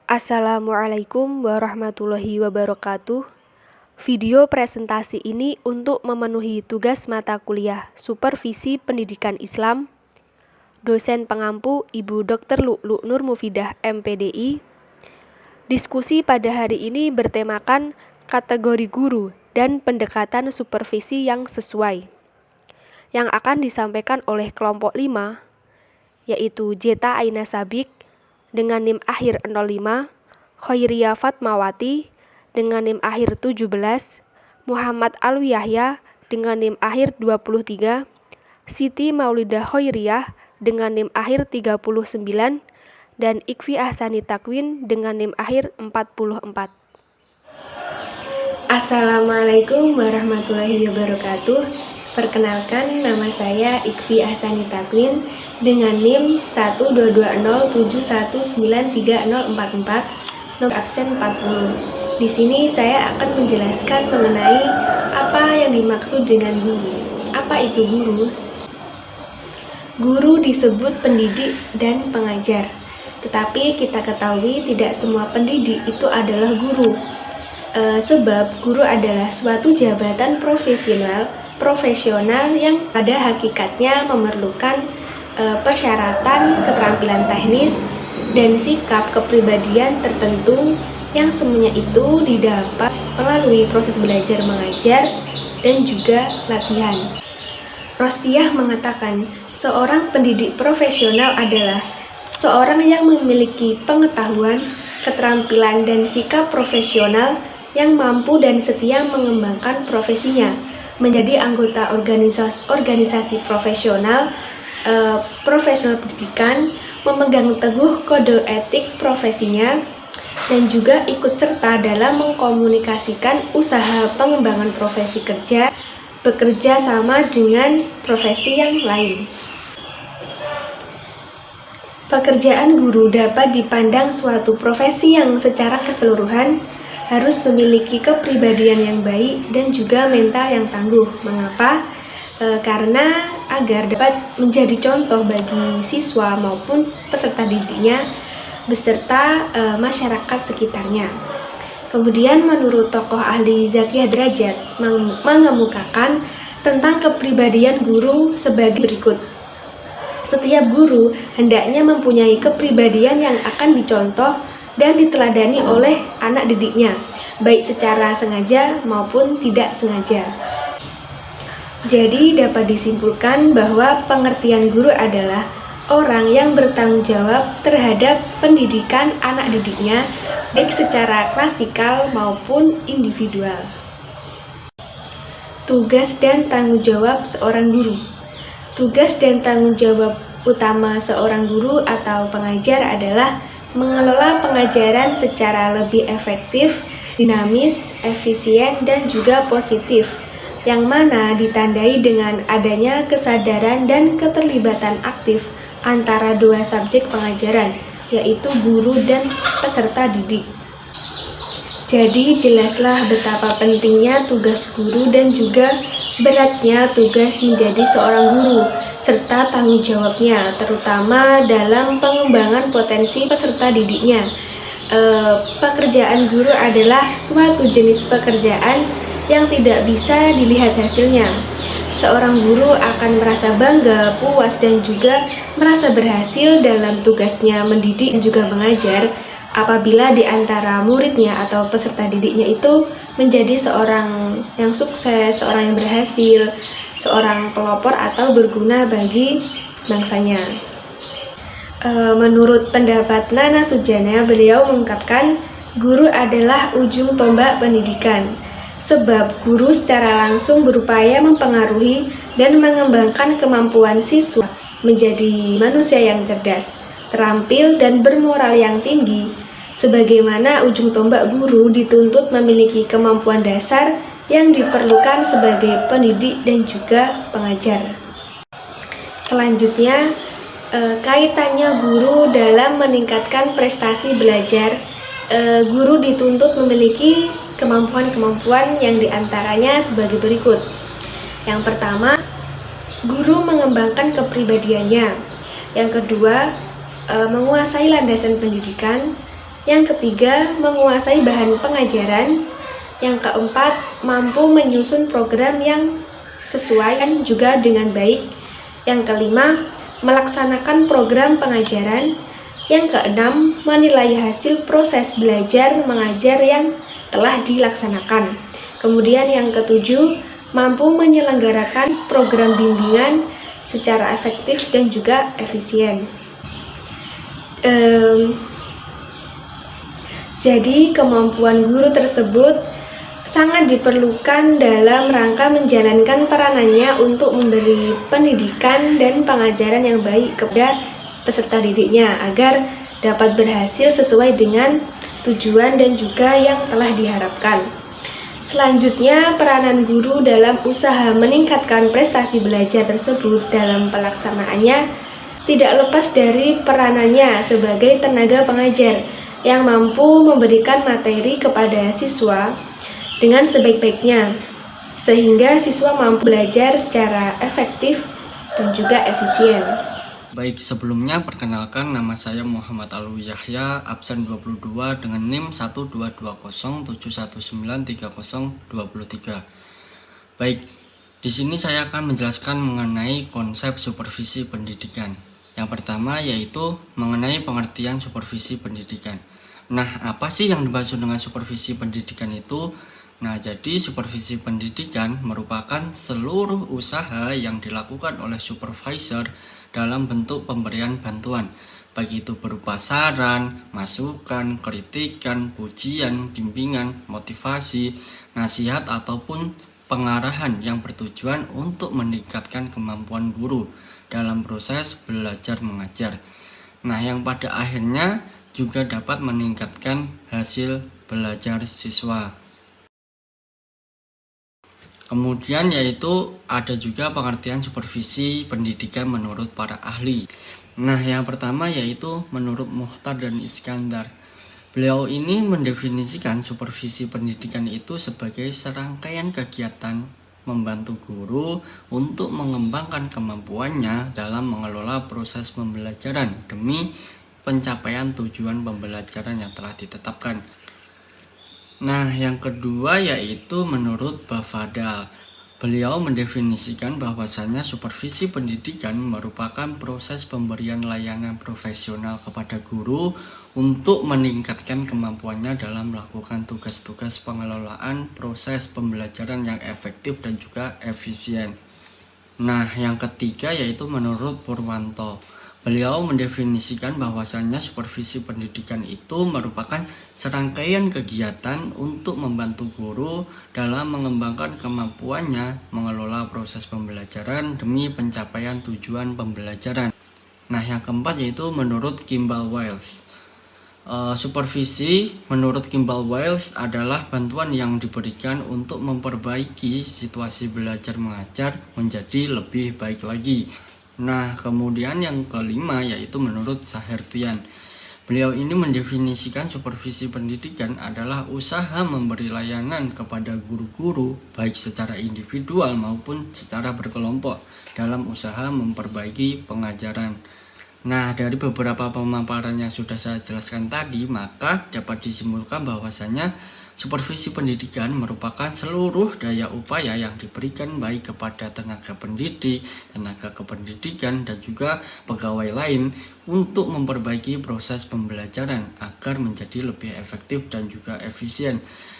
Assalamualaikum warahmatullahi wabarakatuh. Video presentasi ini untuk memenuhi tugas mata kuliah Supervisi Pendidikan Islam, dosen pengampu Ibu Dr. Lu'lu' Nur Mufidah MPDI. Diskusi pada hari ini bertemakan kategori guru dan pendekatan supervisi yang sesuai, yang akan disampaikan oleh kelompok 5, yaitu Jeta Aina Sabik dengan NIM akhir 05, Khairiyah Fatmawati dengan NIM akhir 17, Muhammad Alwi Yahya dengan NIM akhir 23, Siti Maulidah Khairiyah dengan NIM akhir 39, dan Ikfi Ahsani Takwin dengan NIM akhir 44. Assalamualaikum warahmatullahi wabarakatuh. Perkenalkan, nama saya Ikfi Ahsani Takwin dengan NIM 12207193044, nomor absen 40. Di sini saya akan menjelaskan mengenai apa yang dimaksud dengan guru. Apa itu guru? Guru disebut pendidik dan pengajar. Tetapi kita ketahui tidak semua pendidik itu adalah guru. Sebab guru adalah suatu jabatan profesional yang pada hakikatnya memerlukan persyaratan keterampilan teknis dan sikap kepribadian tertentu yang semuanya itu didapat melalui proses belajar mengajar dan juga latihan. Rostiah mengatakan, seorang pendidik profesional adalah seorang yang memiliki pengetahuan, keterampilan, dan sikap profesional yang mampu dan setia mengembangkan profesinya, menjadi anggota organisasi profesional pendidikan, memegang teguh kode etik profesinya, dan juga ikut serta dalam mengkomunikasikan usaha pengembangan profesi kerja, bekerja sama dengan profesi yang lain. Pekerjaan guru dapat dipandang suatu profesi yang secara keseluruhan harus memiliki kepribadian yang baik dan juga mental yang tangguh. Mengapa? Karena agar dapat menjadi contoh bagi siswa maupun peserta didiknya beserta masyarakat sekitarnya. Kemudian menurut tokoh ahli Zakiyah Derajat mengemukakan tentang kepribadian guru sebagai berikut. Setiap guru hendaknya mempunyai kepribadian yang akan dicontoh dan diteladani oleh anak didiknya, baik secara sengaja maupun tidak sengaja. Jadi dapat disimpulkan bahwa pengertian guru adalah orang yang bertanggung jawab terhadap pendidikan anak didiknya, baik secara klasikal maupun individual. Tugas dan tanggung jawab seorang guru. Tugas dan tanggung jawab utama seorang guru atau pengajar adalah mengelola pengajaran secara lebih efektif, dinamis, efisien, dan juga positif, yang mana ditandai dengan adanya kesadaran dan keterlibatan aktif antara dua subjek pengajaran, yaitu guru dan peserta didik. Jadi jelaslah betapa pentingnya tugas guru dan juga beratnya tugas menjadi seorang guru, serta tanggung jawabnya, terutama dalam pengembangan potensi peserta didiknya. Pekerjaan guru adalah suatu jenis pekerjaan yang tidak bisa dilihat hasilnya. Seorang guru akan merasa bangga, puas, dan juga merasa berhasil dalam tugasnya mendidik dan juga mengajar apabila di antara muridnya atau peserta didiknya itu menjadi seorang yang sukses, seorang yang berhasil, seorang pelopor atau berguna bagi bangsanya. Menurut pendapat Nana Sujana, beliau mengungkapkan guru adalah ujung tombak pendidikan, sebab guru secara langsung berupaya mempengaruhi dan mengembangkan kemampuan siswa menjadi manusia yang cerdas, terampil, dan bermoral yang tinggi. Sebagaimana ujung tombak guru dituntut memiliki kemampuan dasar yang diperlukan sebagai pendidik dan juga pengajar. Selanjutnya, kaitannya guru dalam meningkatkan prestasi belajar. Guru dituntut memiliki kemampuan-kemampuan yang diantaranya sebagai berikut. Yang pertama, guru mengembangkan kepribadiannya. Yang kedua, menguasai landasan pendidikan. Yang ketiga, menguasai bahan pengajaran. Yang keempat, mampu menyusun program yang sesuai dan juga dengan baik. Yang kelima, melaksanakan program pengajaran. Yang keenam, menilai hasil proses belajar mengajar yang telah dilaksanakan. Kemudian yang ketujuh, mampu menyelenggarakan program bimbingan secara efektif dan juga efisien. Jadi kemampuan guru tersebut sangat diperlukan dalam rangka menjalankan peranannya untuk memberi pendidikan dan pengajaran yang baik kepada peserta didiknya agar dapat berhasil sesuai dengan tujuan dan juga yang telah diharapkan. Selanjutnya, peranan guru dalam usaha meningkatkan prestasi belajar tersebut dalam pelaksanaannya tidak lepas dari peranannya sebagai tenaga pengajar yang mampu memberikan materi kepada siswa dengan sebaik-baiknya, sehingga siswa mampu belajar secara efektif dan juga efisien. Baik, sebelumnya perkenalkan, nama saya Muhammad Alwi Yahya, absen 22 dengan NIM 12207193023. Baik, di sini saya akan menjelaskan mengenai konsep supervisi pendidikan. Yang pertama yaitu mengenai pengertian supervisi pendidikan. Nah, apa sih yang dimaksud dengan supervisi pendidikan itu? Nah, jadi supervisi pendidikan merupakan seluruh usaha yang dilakukan oleh supervisor dalam bentuk pemberian bantuan, baik itu berupa saran, masukan, kritikan, pujian, bimbingan, motivasi, nasihat, ataupun pengarahan yang bertujuan untuk meningkatkan kemampuan guru dalam proses belajar mengajar. Nah, yang pada akhirnya juga dapat meningkatkan hasil belajar siswa. Kemudian yaitu ada juga pengertian supervisi pendidikan menurut para ahli. Nah, yang pertama yaitu menurut Mukhtar dan Iskandar. Beliau ini mendefinisikan supervisi pendidikan itu sebagai serangkaian kegiatan membantu guru untuk mengembangkan kemampuannya dalam mengelola proses pembelajaran demi pencapaian tujuan pembelajaran yang telah ditetapkan. Nah, yang kedua yaitu menurut Bafadal. Beliau mendefinisikan bahwasanya supervisi pendidikan merupakan proses pemberian layanan profesional kepada guru untuk meningkatkan kemampuannya dalam melakukan tugas-tugas pengelolaan proses pembelajaran yang efektif dan juga efisien. Nah, yang ketiga yaitu menurut Purwanto. Beliau mendefinisikan bahwasannya supervisi pendidikan itu merupakan serangkaian kegiatan untuk membantu guru dalam mengembangkan kemampuannya mengelola proses pembelajaran demi pencapaian tujuan pembelajaran. Nah, yang keempat yaitu menurut Kimball Wiles. Supervisi menurut Kimball Wiles adalah bantuan yang diberikan untuk memperbaiki situasi belajar mengajar menjadi lebih baik lagi. Nah, kemudian yang kelima yaitu menurut Sahertian. Beliau ini mendefinisikan supervisi pendidikan adalah usaha memberi layanan kepada guru-guru baik secara individual maupun secara berkelompok dalam usaha memperbaiki pengajaran. Nah, dari beberapa pemaparan yang sudah saya jelaskan tadi, maka dapat disimpulkan bahwasanya supervisi pendidikan merupakan seluruh daya upaya yang diberikan baik kepada tenaga pendidik, tenaga kependidikan, dan juga pegawai lain untuk memperbaiki proses pembelajaran agar menjadi lebih efektif dan juga efisien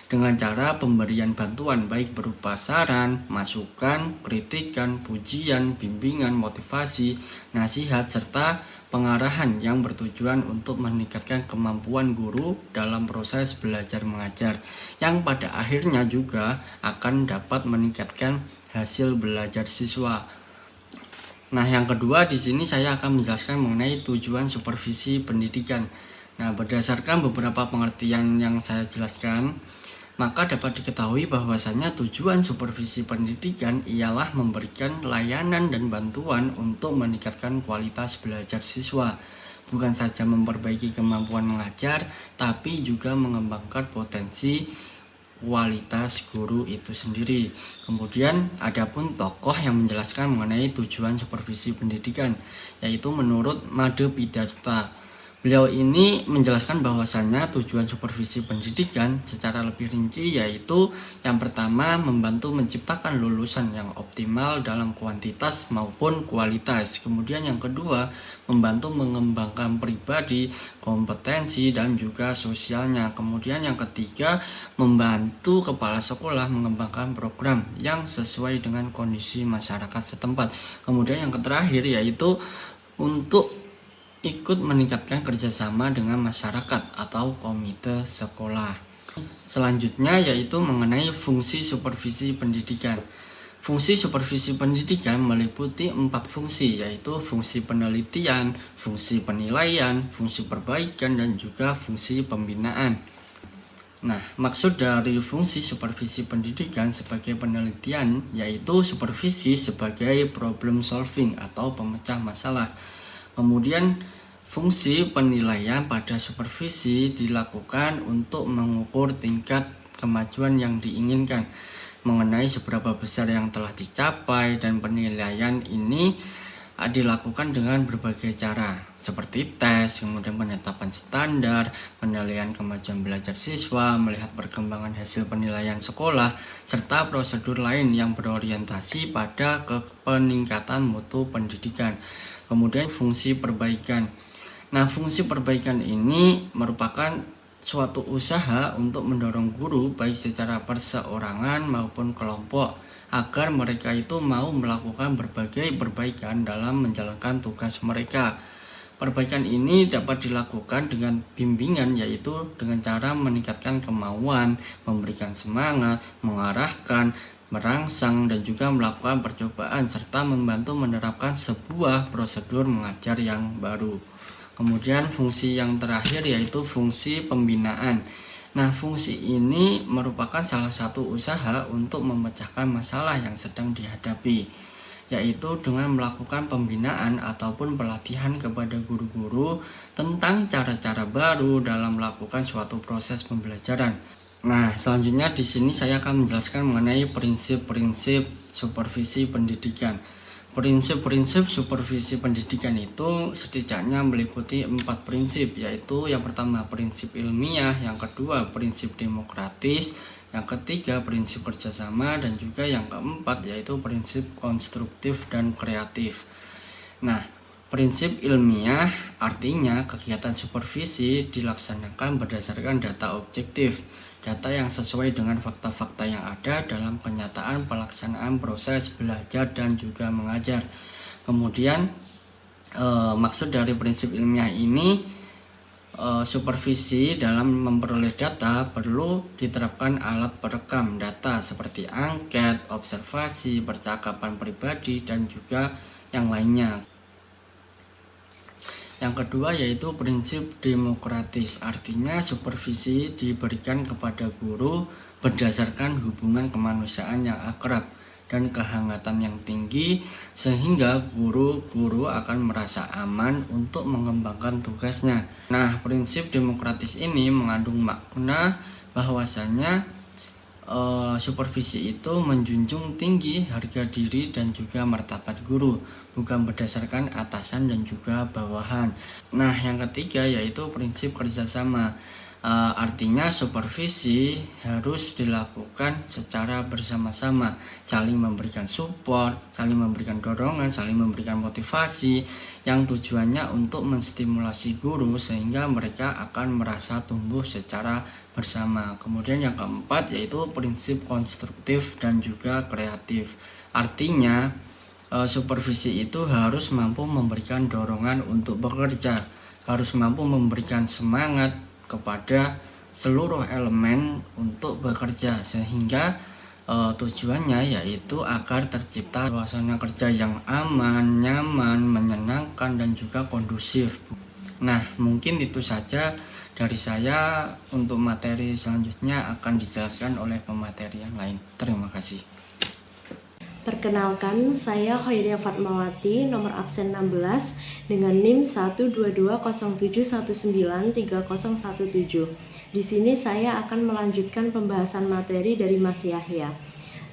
dengan cara pemberian bantuan baik berupa saran, masukan, kritikan, pujian, bimbingan, motivasi, nasihat, serta pengarahan yang bertujuan untuk meningkatkan kemampuan guru dalam proses belajar mengajar yang pada akhirnya juga akan dapat meningkatkan hasil belajar siswa. Nah, yang kedua di sini saya akan menjelaskan mengenai tujuan supervisi pendidikan. Nah, berdasarkan beberapa pengertian yang saya jelaskan, maka dapat diketahui bahwasanya tujuan supervisi pendidikan ialah memberikan layanan dan bantuan untuk meningkatkan kualitas belajar siswa, bukan saja memperbaiki kemampuan mengajar, tapi juga mengembangkan potensi kualitas guru itu sendiri. Kemudian adapun tokoh yang menjelaskan mengenai tujuan supervisi pendidikan, yaitu menurut Madepidata. Beliau ini menjelaskan bahwasannya tujuan supervisi pendidikan secara lebih rinci yaitu yang pertama membantu menciptakan lulusan yang optimal dalam kuantitas maupun kualitas. Kemudian yang kedua membantu mengembangkan pribadi, kompetensi dan juga sosialnya. Kemudian yang ketiga membantu kepala sekolah mengembangkan program yang sesuai dengan kondisi masyarakat setempat. Kemudian yang terakhir yaitu untuk ikut meningkatkan kerjasama dengan masyarakat atau komite sekolah. Selanjutnya yaitu mengenai fungsi supervisi pendidikan. Fungsi supervisi pendidikan meliputi 4 fungsi, yaitu fungsi penelitian, fungsi penilaian, fungsi perbaikan, dan juga fungsi pembinaan. Nah, maksud dari fungsi supervisi pendidikan sebagai penelitian yaitu supervisi sebagai problem solving atau pemecah masalah. Kemudian fungsi penilaian pada supervisi dilakukan untuk mengukur tingkat kemajuan yang diinginkan mengenai seberapa besar yang telah dicapai, dan penilaian ini dilakukan dengan berbagai cara seperti tes, kemudian penetapan standar, penilaian kemajuan belajar siswa, melihat perkembangan hasil penilaian sekolah, serta prosedur lain yang berorientasi pada peningkatan mutu pendidikan. Kemudian fungsi perbaikan. Nah, fungsi perbaikan ini merupakan suatu usaha untuk mendorong guru baik secara perseorangan maupun kelompok agar mereka itu mau melakukan berbagai perbaikan dalam menjalankan tugas mereka. Perbaikan ini dapat dilakukan dengan bimbingan, yaitu dengan cara meningkatkan kemauan, memberikan semangat, mengarahkan, merangsang, dan juga melakukan percobaan serta membantu menerapkan sebuah prosedur mengajar yang baru. Kemudian fungsi yang terakhir yaitu fungsi pembinaan. Nah, fungsi ini merupakan salah satu usaha untuk memecahkan masalah yang sedang dihadapi, yaitu dengan melakukan pembinaan ataupun pelatihan kepada guru-guru tentang cara-cara baru dalam melakukan suatu proses pembelajaran. Nah, selanjutnya di sini saya akan menjelaskan mengenai prinsip-prinsip supervisi pendidikan. Prinsip-prinsip supervisi pendidikan itu setidaknya meliputi 4 prinsip, yaitu yang pertama prinsip ilmiah, yang kedua prinsip demokratis, yang ketiga prinsip kerjasama, dan juga yang keempat yaitu prinsip konstruktif dan kreatif. Nah, prinsip ilmiah artinya kegiatan supervisi dilaksanakan berdasarkan data objektif, data yang sesuai dengan fakta-fakta yang ada dalam kenyataan pelaksanaan proses belajar dan juga mengajar. Kemudian maksud dari prinsip ilmiah ini, supervisi dalam memperoleh data perlu diterapkan alat perekam data seperti angket, observasi, percakapan pribadi, dan juga yang lainnya. Yang kedua yaitu prinsip demokratis, artinya supervisi diberikan kepada guru berdasarkan hubungan kemanusiaan yang akrab dan kehangatan yang tinggi, sehingga guru-guru akan merasa aman untuk mengembangkan tugasnya. Nah, prinsip demokratis ini mengandung makna bahwasanya supervisi itu menjunjung tinggi harga diri dan juga martabat guru, bukan berdasarkan atasan dan juga bawahan. Nah, yang ketiga yaitu prinsip kerjasama. Artinya supervisi harus dilakukan secara bersama-sama, saling memberikan support, saling memberikan dorongan, saling memberikan motivasi yang tujuannya untuk menstimulasi guru sehingga mereka akan merasa tumbuh secara bersama. Kemudian yang keempat yaitu prinsip konstruktif dan juga kreatif. Artinya supervisi itu harus mampu memberikan dorongan untuk bekerja, harus mampu memberikan semangat kepada seluruh elemen untuk bekerja, sehingga tujuannya yaitu agar tercipta suasana kerja yang aman, nyaman, menyenangkan, dan juga kondusif. Nah, mungkin itu saja dari saya. Untuk materi selanjutnya akan dijelaskan oleh pemateri yang lain. Terima kasih. Perkenalkan, saya Khairia Fatmawati, nomor absen 16 dengan NIM 12207193017. Di sini saya akan melanjutkan pembahasan materi dari Mas Yahya.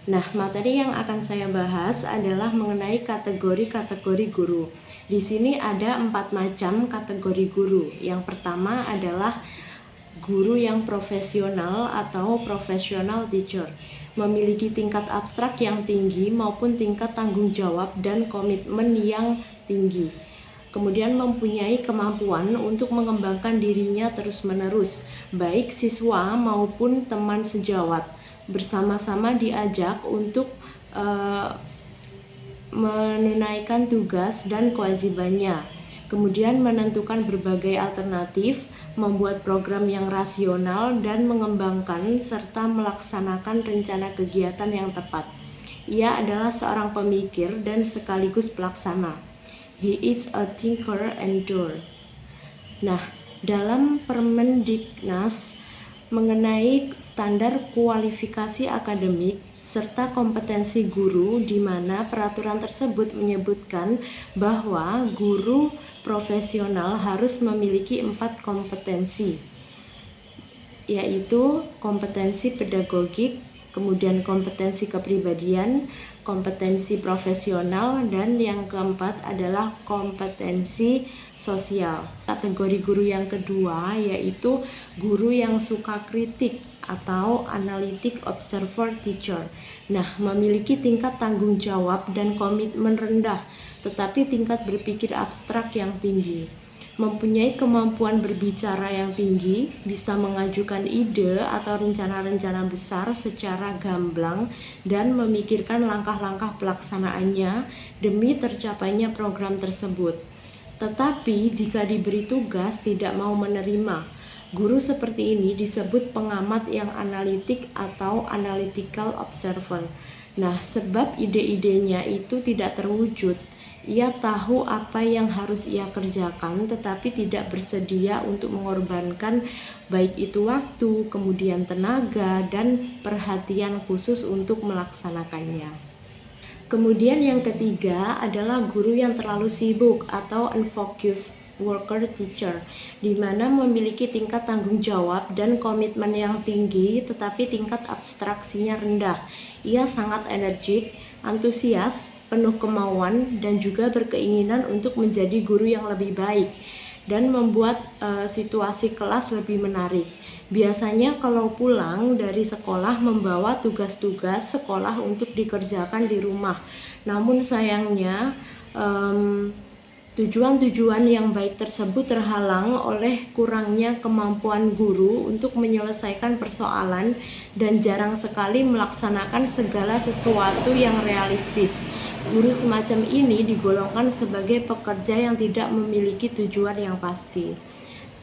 Nah, materi yang akan saya bahas adalah mengenai kategori-kategori guru. Di sini ada 4 macam kategori guru. Yang pertama adalah guru yang profesional atau professional teacher, memiliki tingkat abstrak yang tinggi maupun tingkat tanggung jawab dan komitmen yang tinggi. Kemudian mempunyai kemampuan untuk mengembangkan dirinya terus-menerus, baik siswa maupun teman sejawat, bersama-sama diajak untuk menunaikan tugas dan kewajibannya. Kemudian menentukan berbagai alternatif, membuat program yang rasional, dan mengembangkan serta melaksanakan rencana kegiatan yang tepat. Ia adalah seorang pemikir dan sekaligus pelaksana. He is a thinker and doer. Nah, dalam Permendiknas mengenai standar kualifikasi akademik serta kompetensi guru, di mana peraturan tersebut menyebutkan bahwa guru profesional harus memiliki 4 kompetensi, yaitu kompetensi pedagogik, kemudian kompetensi kepribadian, kompetensi profesional, dan yang keempat adalah kompetensi sosial. Kategori guru yang kedua yaitu guru yang suka kritik atau analytic observer teacher. Nah, memiliki tingkat tanggung jawab dan komitmen rendah, tetapi tingkat berpikir abstrak yang tinggi. Mempunyai kemampuan berbicara yang tinggi, bisa mengajukan ide atau rencana-rencana besar secara gamblang dan memikirkan langkah-langkah pelaksanaannya demi tercapainya program tersebut. Tetapi jika diberi tugas tidak mau menerima. Guru seperti ini disebut pengamat yang analitik atau analytical observer. Nah, sebab ide-idenya itu tidak terwujud. Ia tahu apa yang harus ia kerjakan, tetapi tidak bersedia untuk mengorbankan baik itu waktu, kemudian tenaga, dan perhatian khusus untuk melaksanakannya. Kemudian yang ketiga adalah guru yang terlalu sibuk atau unfocused worker teacher, di mana memiliki tingkat tanggung jawab dan komitmen yang tinggi tetapi tingkat abstraksinya rendah. Ia sangat energik, antusias, penuh kemauan, dan juga berkeinginan untuk menjadi guru yang lebih baik dan membuat situasi kelas lebih menarik. Biasanya kalau pulang dari sekolah membawa tugas-tugas sekolah untuk dikerjakan di rumah. Namun sayangnya tujuan-tujuan yang baik tersebut terhalang oleh kurangnya kemampuan guru untuk menyelesaikan persoalan dan jarang sekali melaksanakan segala sesuatu yang realistis. Guru semacam ini digolongkan sebagai pekerja yang tidak memiliki tujuan yang pasti.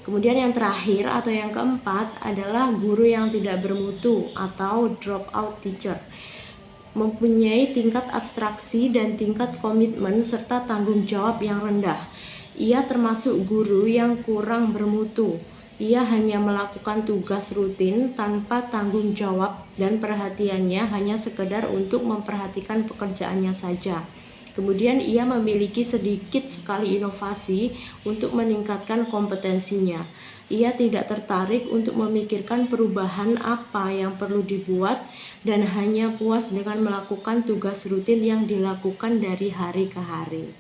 Kemudian yang terakhir atau yang keempat adalah guru yang tidak bermutu atau drop out teacher. Mempunyai tingkat abstraksi dan tingkat komitmen serta tanggung jawab yang rendah. Ia termasuk guru yang kurang bermutu. Ia hanya melakukan tugas rutin tanpa tanggung jawab dan perhatiannya hanya sekedar untuk memperhatikan pekerjaannya saja. Kemudian ia memiliki sedikit sekali inovasi untuk meningkatkan kompetensinya. Ia tidak tertarik untuk memikirkan perubahan apa yang perlu dibuat dan hanya puas dengan melakukan tugas rutin yang dilakukan dari hari ke hari.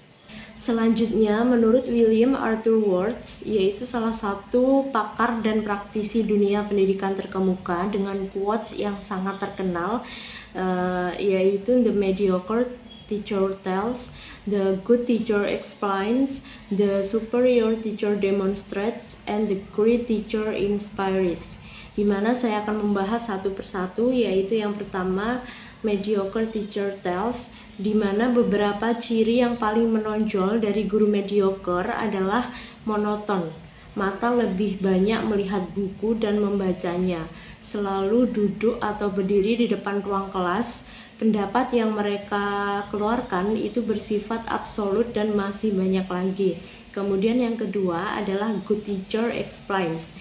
Selanjutnya, menurut William Arthur Wurtz, yaitu salah satu pakar dan praktisi dunia pendidikan terkemuka dengan quotes yang sangat terkenal, yaitu the mediocre teacher tells, the good teacher explains, the superior teacher demonstrates, and the great teacher inspires. Di mana saya akan membahas satu persatu, yaitu yang pertama mediocre teacher tells, di mana beberapa ciri yang paling menonjol dari guru mediocre adalah monoton. Mata lebih banyak melihat buku dan membacanya, selalu duduk atau berdiri di depan ruang kelas. Pendapat yang mereka keluarkan itu bersifat absolut dan masih banyak lagi. Kemudian yang kedua adalah good teacher explains.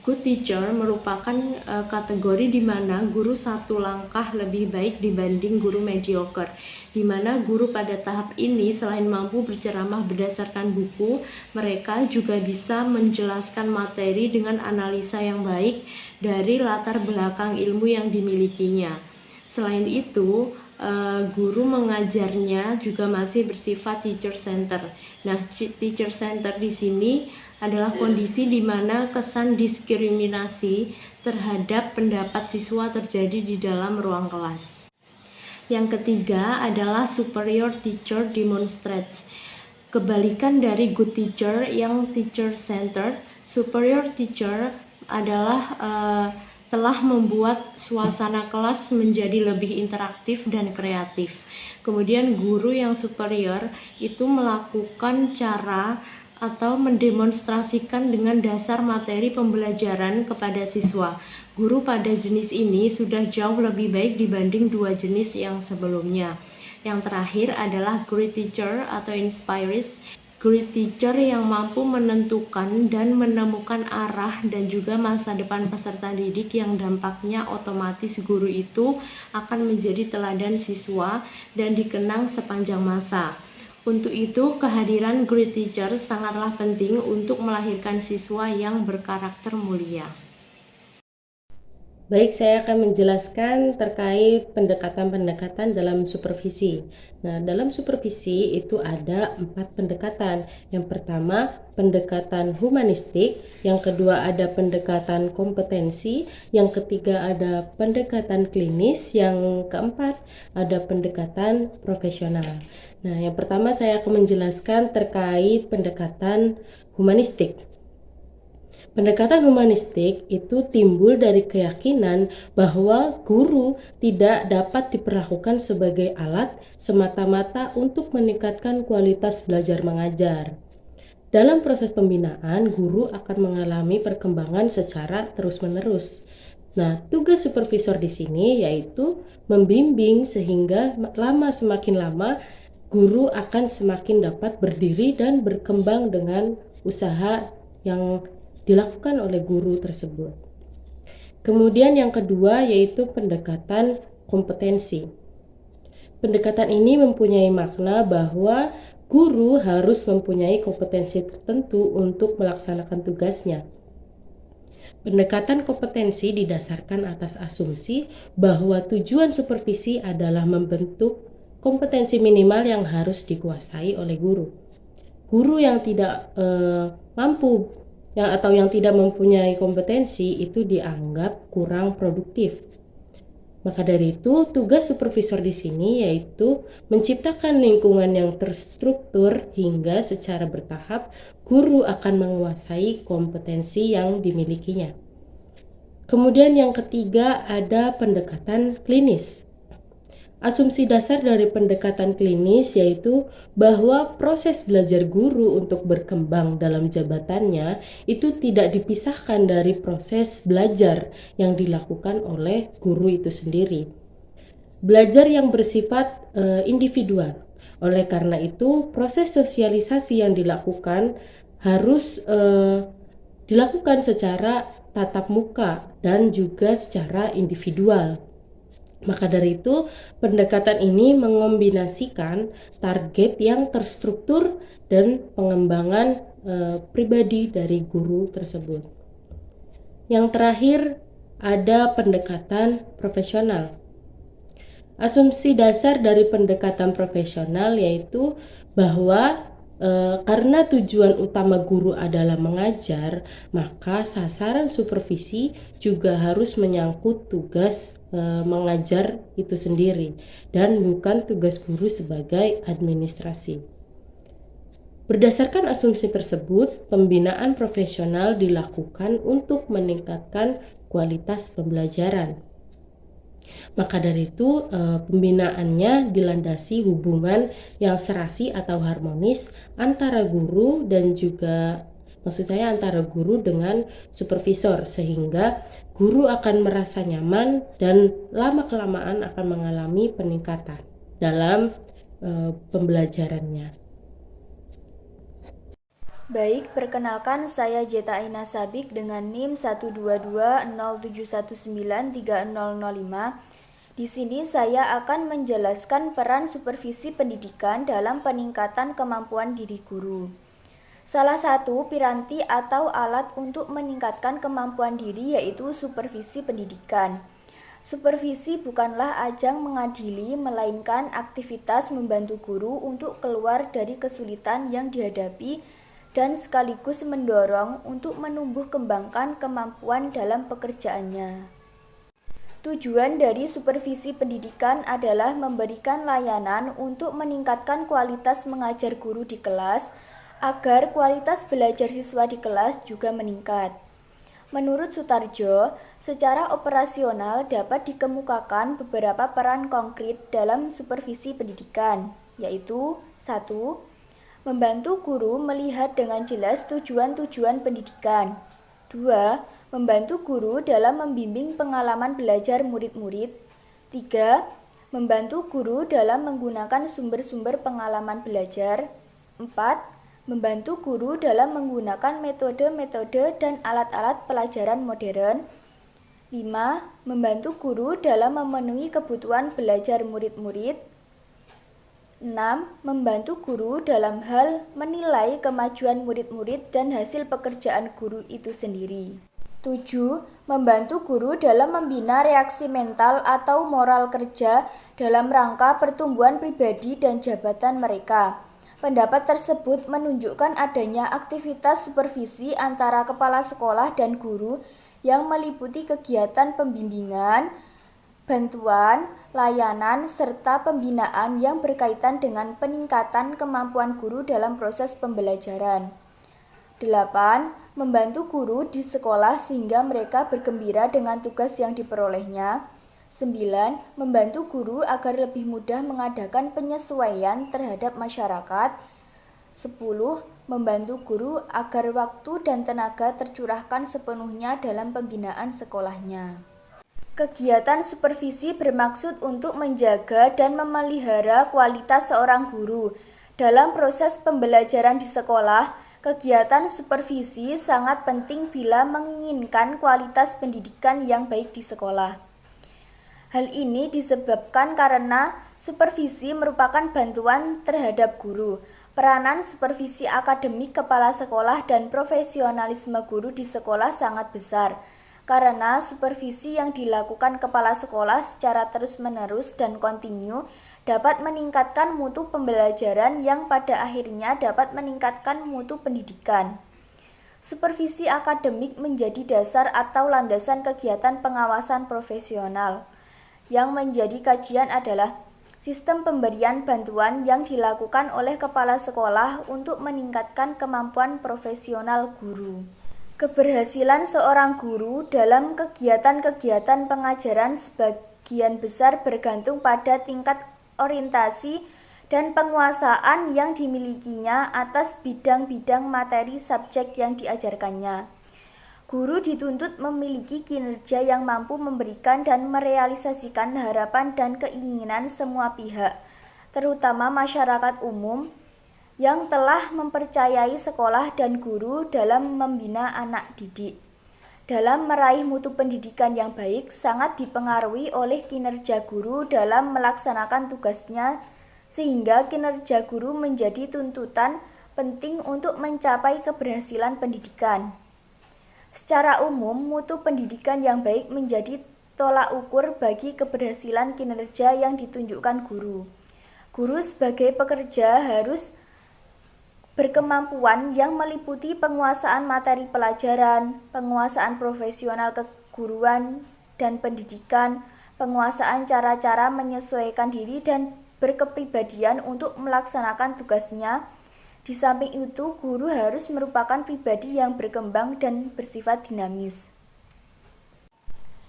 Good teacher merupakan kategori di mana guru satu langkah lebih baik dibanding guru mediocre, di mana guru pada tahap ini selain mampu berceramah berdasarkan buku, mereka juga bisa menjelaskan materi dengan analisa yang baik dari latar belakang ilmu yang dimilikinya. Selain itu, guru mengajarnya juga masih bersifat teacher center. Nah, teacher center di sini adalah kondisi di mana kesan diskriminasi terhadap pendapat siswa terjadi di dalam ruang kelas. Yang ketiga adalah superior teacher demonstrates. Kebalikan dari good teacher yang teacher centered, superior teacher adalah telah membuat suasana kelas menjadi lebih interaktif dan kreatif. Kemudian guru yang superior itu melakukan cara atau mendemonstrasikan dengan dasar materi pembelajaran kepada siswa. Guru pada jenis ini sudah jauh lebih baik dibanding dua jenis yang sebelumnya. Yang terakhir adalah great teacher atau inspires. Great teacher yang mampu menentukan dan menemukan arah dan juga masa depan peserta didik yang dampaknya otomatis guru itu akan menjadi teladan siswa dan dikenang sepanjang masa. Untuk itu, kehadiran great teacher sangatlah penting untuk melahirkan siswa yang berkarakter mulia. Baik, saya akan menjelaskan terkait pendekatan-pendekatan dalam supervisi. Nah, dalam supervisi itu ada 4 pendekatan. Yang pertama, pendekatan humanistik. Yang kedua, ada pendekatan kompetensi. Yang ketiga, ada pendekatan klinis. Yang keempat, ada pendekatan profesional. Nah, yang pertama saya akan menjelaskan terkait pendekatan humanistik. Pendekatan humanistik itu timbul dari keyakinan bahwa guru tidak dapat diperlakukan sebagai alat semata-mata untuk meningkatkan kualitas belajar mengajar. Dalam proses pembinaan, guru akan mengalami perkembangan secara terus-menerus. Nah, tugas supervisor di sini yaitu membimbing sehingga semakin lama guru akan semakin dapat berdiri dan berkembang dengan usaha yang dilakukan oleh guru tersebut. Kemudian yang kedua yaitu pendekatan kompetensi. Pendekatan ini mempunyai makna bahwa guru harus mempunyai kompetensi tertentu untuk melaksanakan tugasnya. Pendekatan kompetensi didasarkan atas asumsi bahwa tujuan supervisi adalah membentuk kompetensi minimal yang harus dikuasai oleh guru. Guru yang tidak mampu atau yang tidak mempunyai kompetensi itu dianggap kurang produktif. Maka dari itu, tugas supervisor di sini yaitu menciptakan lingkungan yang terstruktur hingga secara bertahap guru akan menguasai kompetensi yang dimilikinya. Kemudian yang ketiga ada pendekatan klinis. Asumsi dasar dari pendekatan klinis yaitu bahwa proses belajar guru untuk berkembang dalam jabatannya itu tidak dipisahkan dari proses belajar yang dilakukan oleh guru itu sendiri. Belajar yang bersifat individual. Oleh karena itu, proses sosialisasi yang dilakukan harus dilakukan secara tatap muka dan juga secara individual. Maka dari itu, pendekatan ini mengombinasikan target yang terstruktur dan pengembangan pribadi dari guru tersebut. Yang terakhir, ada pendekatan profesional. Asumsi dasar dari pendekatan profesional yaitu bahwa karena tujuan utama guru adalah mengajar, maka sasaran supervisi juga harus menyangkut tugas mengajar itu sendiri dan bukan tugas guru sebagai administrasi. Berdasarkan asumsi tersebut, pembinaan profesional dilakukan untuk meningkatkan kualitas pembelajaran. Maka dari itu, pembinaannya dilandasi hubungan yang serasi atau harmonis antara guru dan juga antara guru dengan supervisor, sehingga guru akan merasa nyaman dan lama-kelamaan akan mengalami peningkatan dalam pembelajarannya. Baik, perkenalkan saya Jeta Aina Sabik dengan NIM 12207193005. Di sini saya akan menjelaskan peran supervisi pendidikan dalam peningkatan kemampuan diri guru. Salah satu piranti atau alat untuk meningkatkan kemampuan diri yaitu supervisi pendidikan. Supervisi bukanlah ajang mengadili, melainkan aktivitas membantu guru untuk keluar dari kesulitan yang dihadapi dan sekaligus mendorong untuk menumbuh kembangkan kemampuan dalam pekerjaannya. Tujuan dari supervisi pendidikan adalah memberikan layanan untuk meningkatkan kualitas mengajar guru di kelas, agar kualitas belajar siswa di kelas juga meningkat. Menurut Sutarjo, secara operasional dapat dikemukakan beberapa peran konkret dalam supervisi pendidikan, yaitu 1. Membantu guru melihat dengan jelas tujuan-tujuan pendidikan. 2. Membantu guru dalam membimbing pengalaman belajar murid-murid. 3. Membantu guru dalam menggunakan sumber-sumber pengalaman belajar. 4. Membantu guru dalam menggunakan metode-metode dan alat-alat pelajaran modern. 5. Membantu guru dalam memenuhi kebutuhan belajar murid-murid. 6. Membantu guru dalam hal menilai kemajuan murid-murid dan hasil pekerjaan guru itu sendiri. 7. Membantu guru dalam membina reaksi mental atau moral kerja dalam rangka pertumbuhan pribadi dan jabatan mereka. Pendapat tersebut menunjukkan adanya aktivitas supervisi antara kepala sekolah dan guru yang meliputi kegiatan pembimbingan, bantuan, layanan, serta pembinaan yang berkaitan dengan peningkatan kemampuan guru dalam proses pembelajaran. 8. Membantu guru di sekolah sehingga mereka bergembira dengan tugas yang diperolehnya. 9. Membantu guru agar lebih mudah mengadakan penyesuaian terhadap masyarakat. 10. Membantu guru agar waktu dan tenaga tercurahkan sepenuhnya dalam pembinaan sekolahnya. Kegiatan supervisi bermaksud untuk menjaga dan memelihara kualitas seorang guru. Dalam proses pembelajaran di sekolah, kegiatan supervisi sangat penting bila menginginkan kualitas pendidikan yang baik di sekolah. Hal ini disebabkan karena supervisi merupakan bantuan terhadap guru. Peranan supervisi akademik kepala sekolah dan profesionalisme guru di sekolah sangat besar, karena supervisi yang dilakukan kepala sekolah secara terus-menerus dan kontinu dapat meningkatkan mutu pembelajaran yang pada akhirnya dapat meningkatkan mutu pendidikan. Supervisi akademik menjadi dasar atau landasan kegiatan pengawasan profesional. Yang menjadi kajian adalah sistem pemberian bantuan yang dilakukan oleh kepala sekolah untuk meningkatkan kemampuan profesional guru. Keberhasilan seorang guru dalam kegiatan-kegiatan pengajaran sebagian besar bergantung pada tingkat orientasi dan penguasaan yang dimilikinya atas bidang-bidang materi subjek yang diajarkannya. Guru dituntut memiliki kinerja yang mampu memberikan dan merealisasikan harapan dan keinginan semua pihak, terutama masyarakat umum yang telah mempercayai sekolah dan guru dalam membina anak didik. Dalam meraih mutu pendidikan yang baik sangat dipengaruhi oleh kinerja guru dalam melaksanakan tugasnya, sehingga kinerja guru menjadi tuntutan penting untuk mencapai keberhasilan pendidikan. Secara umum, mutu pendidikan yang baik menjadi tolak ukur bagi keberhasilan kinerja yang ditunjukkan guru. Guru sebagai pekerja harus berkemampuan yang meliputi penguasaan materi pelajaran, penguasaan profesional keguruan dan pendidikan, penguasaan cara-cara menyesuaikan diri dan berkepribadian untuk melaksanakan tugasnya. Di samping itu, guru harus merupakan pribadi yang berkembang dan bersifat dinamis.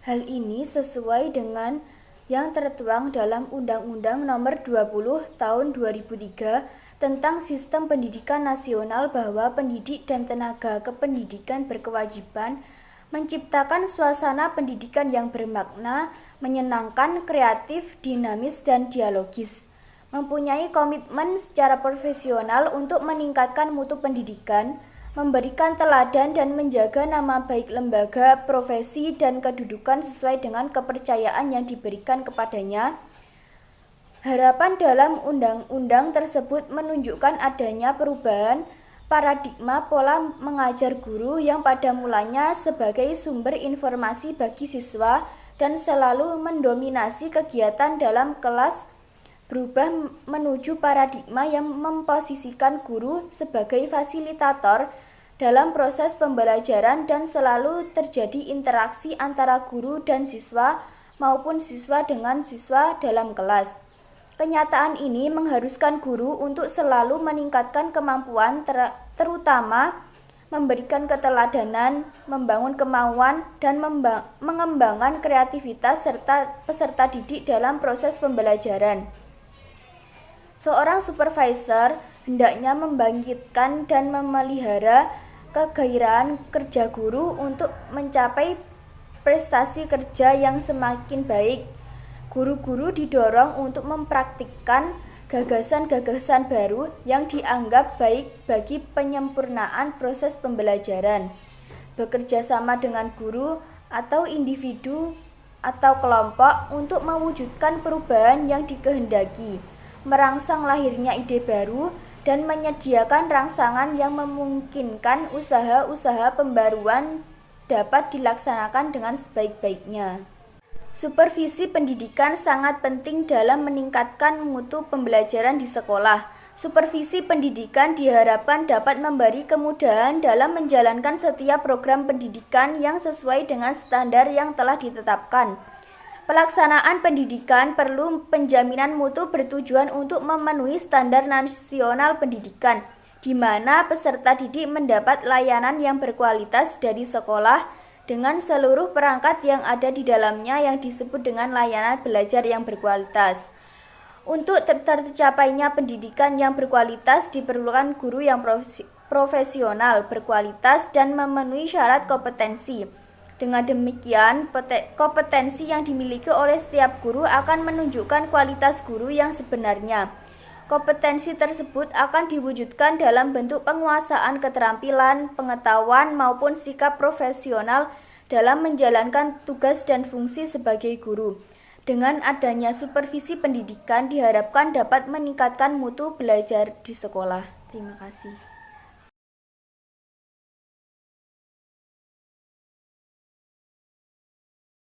Hal ini sesuai dengan yang tertuang dalam Undang-Undang Nomor 20 Tahun 2003 tentang Sistem Pendidikan Nasional, bahwa pendidik dan tenaga kependidikan berkewajiban menciptakan suasana pendidikan yang bermakna, menyenangkan, kreatif, dinamis, dan dialogis. Mempunyai komitmen secara profesional untuk meningkatkan mutu pendidikan, memberikan teladan dan menjaga nama baik lembaga, profesi, dan kedudukan sesuai dengan kepercayaan yang diberikan kepadanya. Harapan dalam undang-undang tersebut menunjukkan adanya perubahan paradigma pola mengajar guru yang pada mulanya sebagai sumber informasi bagi siswa dan selalu mendominasi kegiatan dalam kelas, berubah menuju paradigma yang memposisikan guru sebagai fasilitator dalam proses pembelajaran dan selalu terjadi interaksi antara guru dan siswa maupun siswa dengan siswa dalam kelas. Kenyataan ini mengharuskan guru untuk selalu meningkatkan kemampuan terutama memberikan keteladanan, membangun kemauan, dan mengembangkan kreativitas serta peserta didik dalam proses pembelajaran. Seorang supervisor hendaknya membangkitkan dan memelihara kegairahan kerja guru untuk mencapai prestasi kerja yang semakin baik. Guru-guru didorong untuk mempraktikkan gagasan-gagasan baru yang dianggap baik bagi penyempurnaan proses pembelajaran. Bekerja sama dengan guru atau individu atau kelompok untuk mewujudkan perubahan yang dikehendaki, merangsang lahirnya ide baru, dan menyediakan rangsangan yang memungkinkan usaha-usaha pembaruan dapat dilaksanakan dengan sebaik-baiknya. Supervisi pendidikan sangat penting dalam meningkatkan mutu pembelajaran di sekolah. Supervisi pendidikan diharapkan dapat memberi kemudahan dalam menjalankan setiap program pendidikan yang sesuai dengan standar yang telah ditetapkan. Pelaksanaan pendidikan perlu penjaminan mutu bertujuan untuk memenuhi standar nasional pendidikan, di mana peserta didik mendapat layanan yang berkualitas dari sekolah dengan seluruh perangkat yang ada di dalamnya yang disebut dengan layanan belajar yang berkualitas. Untuk tercapainya pendidikan yang berkualitas diperlukan guru yang profesional, berkualitas, dan memenuhi syarat kompetensi. Dengan demikian, kompetensi yang dimiliki oleh setiap guru akan menunjukkan kualitas guru yang sebenarnya. Kompetensi tersebut akan diwujudkan dalam bentuk penguasaan keterampilan, pengetahuan, maupun sikap profesional dalam menjalankan tugas dan fungsi sebagai guru. Dengan adanya supervisi pendidikan diharapkan dapat meningkatkan mutu belajar di sekolah. Terima kasih.